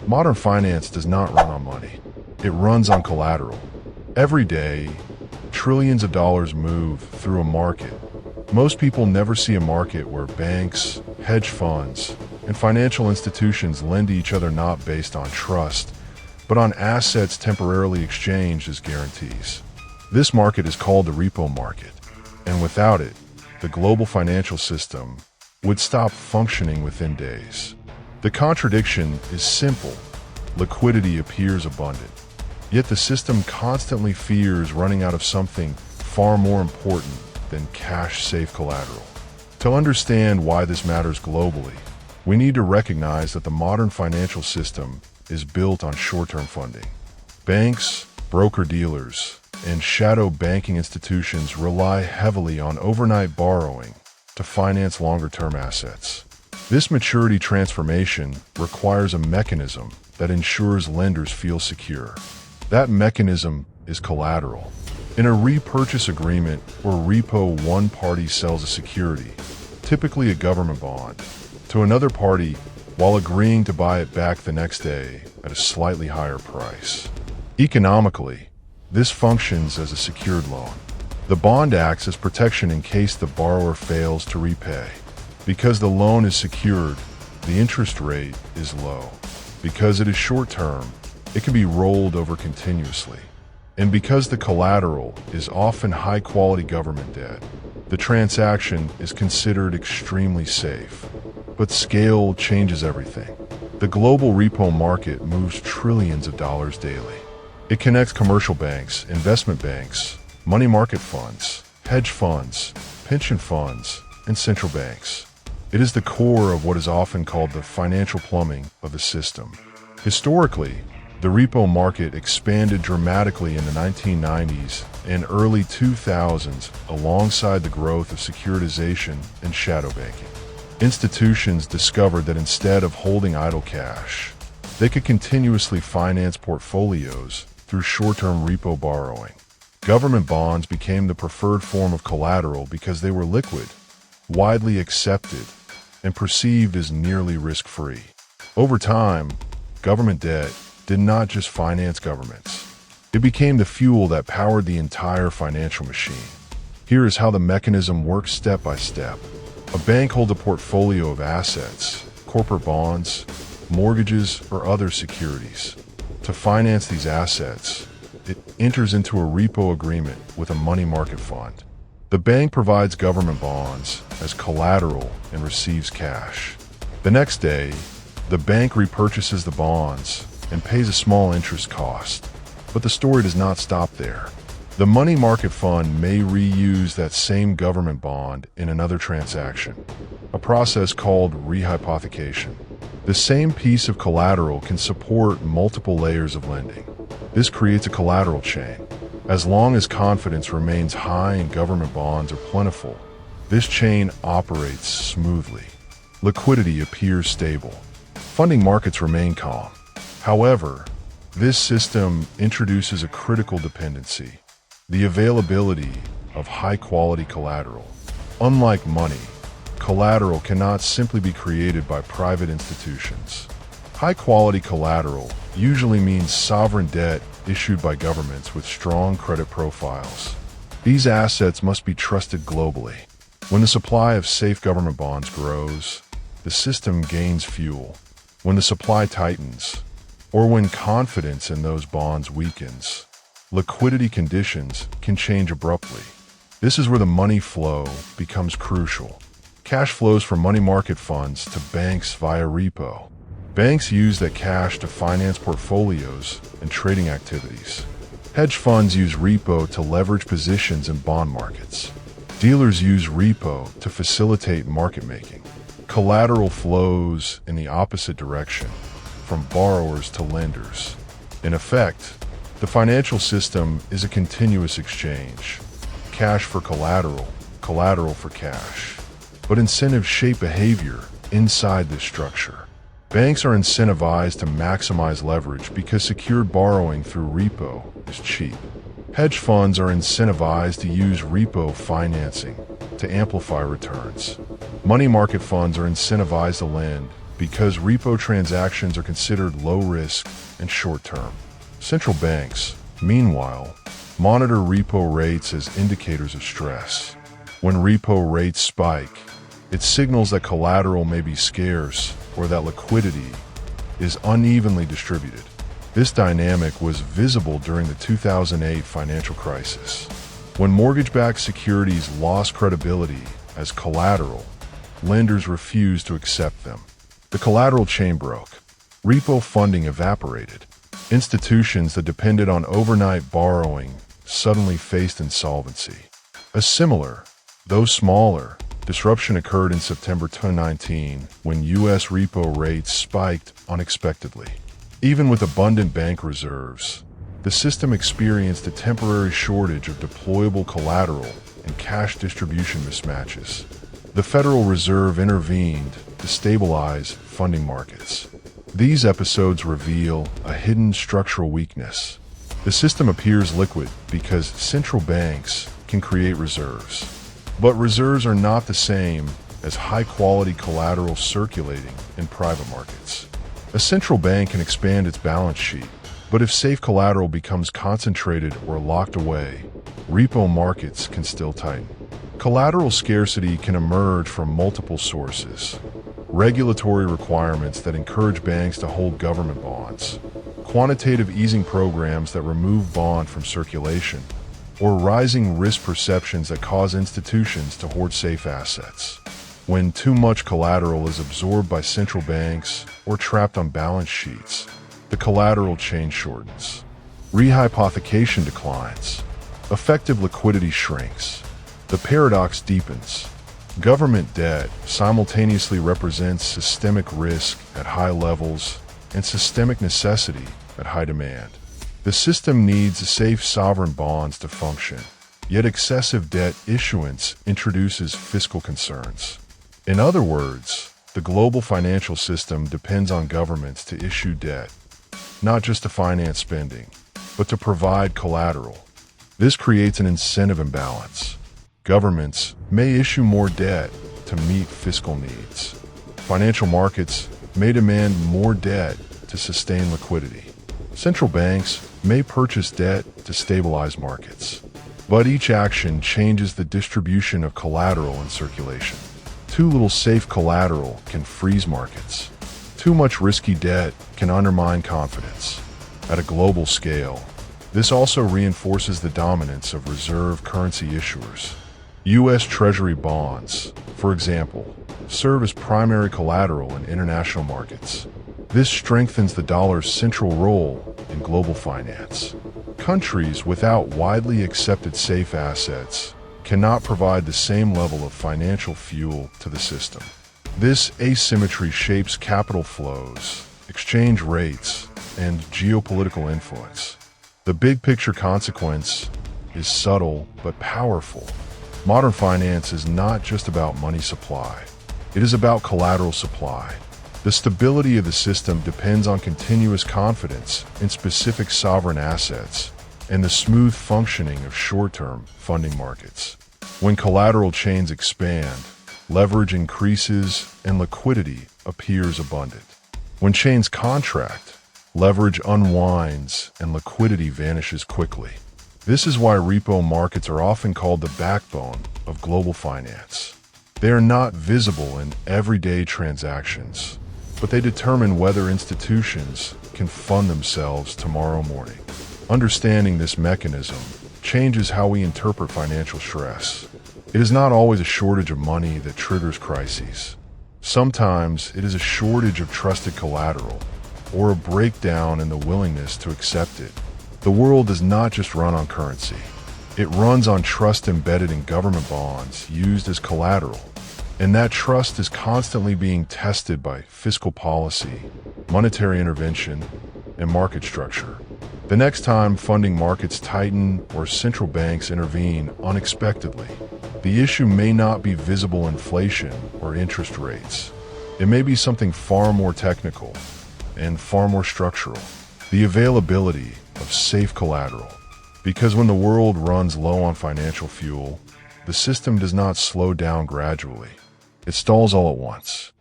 Modern finance does not run on money. It runs on collateral. Every day, trillions of dollars move through a market. Most people never see a market where banks, hedge funds, and financial institutions lend to each other not based on trust, but on assets temporarily exchanged as guarantees. This market is called the repo market, and without it, the global financial system would stop functioning within days. The contradiction is simple. Liquidity appears abundant, yet the system constantly fears running out of something far more important than cash-safe collateral. To understand why this matters globally, we need to recognize that the modern financial system is built on short-term funding. Banks, broker-dealers, and shadow banking institutions rely heavily on overnight borrowing to finance longer-term assets. This maturity transformation requires a mechanism that ensures lenders feel secure. That mechanism is collateral. In a repurchase agreement or repo, one party sells a security, typically a government bond, to another party while agreeing to buy it back the next day at a slightly higher price. Economically, this functions as a secured loan. The bond acts as protection in case the borrower fails to repay. Because the loan is secured, the interest rate is low. Because it is short-term, it can be rolled over continuously. And because the collateral is often high-quality government debt, the transaction is considered extremely safe. But scale changes everything. The global repo market moves trillions of dollars daily. It connects commercial banks, investment banks, money market funds, hedge funds, pension funds, and central banks. It is the core of what is often called the financial plumbing of the system. Historically, the repo market expanded dramatically in the 1990s and early 2000s alongside the growth of securitization and shadow banking. Institutions discovered that instead of holding idle cash, they could continuously finance portfolios through short-term repo borrowing. Government bonds became the preferred form of collateral because they were liquid, widely accepted, and perceived as nearly risk-free. Over time, government debt did not just finance governments. It became the fuel that powered the entire financial machine. Here is how the mechanism works step by step. A bank holds a portfolio of assets, corporate bonds, mortgages, or other securities. To finance these assets, it enters into a repo agreement with a money market fund. The bank provides government bonds as collateral and receives cash. The next day, the bank repurchases the bonds and pays a small interest cost. But the story does not stop there. The money market fund may reuse that same government bond in another transaction, a process called rehypothecation. The same piece of collateral can support multiple layers of lending. This creates a collateral chain. As long as confidence remains high and government bonds are plentiful, this chain operates smoothly. Liquidity appears stable. Funding markets remain calm. However, this system introduces a critical dependency: the availability of high-quality collateral. Unlike money, collateral cannot simply be created by private institutions. High-quality collateral usually means sovereign debt issued by governments with strong credit profiles. These assets must be trusted globally. When the supply of safe government bonds grows, the system gains fuel. When the supply tightens, or when confidence in those bonds weakens, liquidity conditions can change abruptly. This is where the money flow becomes crucial. Cash flows from money market funds to banks via repo. Banks use that cash to finance portfolios and trading activities. Hedge funds use repo to leverage positions in bond markets. Dealers use repo to facilitate market making. Collateral flows in the opposite direction, from borrowers to lenders. In effect, the financial system is a continuous exchange. Cash for collateral, collateral for cash. But incentives shape behavior inside this structure. Banks are incentivized to maximize leverage because secured borrowing through repo is cheap. Hedge funds are incentivized to use repo financing to amplify returns. Money market funds are incentivized to lend because repo transactions are considered low risk and short-term. Central banks, meanwhile, monitor repo rates as indicators of stress. When repo rates spike, it signals that collateral may be scarce or that liquidity is unevenly distributed. This dynamic was visible during the 2008 financial crisis. When mortgage-backed securities lost credibility as collateral, lenders refused to accept them. The collateral chain broke. Repo funding evaporated. Institutions that depended on overnight borrowing suddenly faced insolvency. A similar, though smaller, disruption occurred in September 2019 when U.S. repo rates spiked unexpectedly. Even with abundant bank reserves, the system experienced a temporary shortage of deployable collateral and cash distribution mismatches. The Federal Reserve intervened to stabilize funding markets. These episodes reveal a hidden structural weakness. The system appears liquid because central banks can create reserves. But reserves are not the same as high-quality collateral circulating in private markets. A central bank can expand its balance sheet, but if safe collateral becomes concentrated or locked away, repo markets can still tighten. Collateral scarcity can emerge from multiple sources. Regulatory requirements that encourage banks to hold government bonds, quantitative easing programs that remove bond from circulation, or rising risk perceptions that cause institutions to hoard safe assets. When too much collateral is absorbed by central banks or trapped on balance sheets, the collateral chain shortens. Rehypothecation declines. Effective liquidity shrinks. The paradox deepens. Government debt simultaneously represents systemic risk at high levels and systemic necessity at high demand. The system needs safe sovereign bonds to function, yet excessive debt issuance introduces fiscal concerns. In other words, the global financial system depends on governments to issue debt, not just to finance spending, but to provide collateral. This creates an incentive imbalance. Governments may issue more debt to meet fiscal needs. Financial markets may demand more debt to sustain liquidity. Central banks may purchase debt to stabilize markets. But each action changes the distribution of collateral in circulation. Too little safe collateral can freeze markets. Too much risky debt can undermine confidence. At a global scale, this also reinforces the dominance of reserve currency issuers. U.S. Treasury bonds, for example, serve as primary collateral in international markets. This strengthens the dollar's central role in global finance. Countries without widely accepted safe assets cannot provide the same level of financial fuel to the system. This asymmetry shapes capital flows, exchange rates, and geopolitical influence. The big picture consequence is subtle but powerful. Modern finance is not just about money supply. It is about collateral supply. The stability of the system depends on continuous confidence in specific sovereign assets and the smooth functioning of short-term funding markets. When collateral chains expand, leverage increases and liquidity appears abundant. When chains contract, leverage unwinds and liquidity vanishes quickly. This is why repo markets are often called the backbone of global finance. They are not visible in everyday transactions, but they determine whether institutions can fund themselves tomorrow morning. Understanding this mechanism changes how we interpret financial stress. It is not always a shortage of money that triggers crises. Sometimes it is a shortage of trusted collateral, or a breakdown in the willingness to accept it. The world does not just run on currency. It runs on trust embedded in government bonds used as collateral. And that trust is constantly being tested by fiscal policy, monetary intervention, and market structure. The next time funding markets tighten or central banks intervene unexpectedly, the issue may not be visible inflation or interest rates. It may be something far more technical and far more structural: the availability of safe collateral. Because when the world runs low on financial fuel, the system does not slow down gradually. It stalls all at once.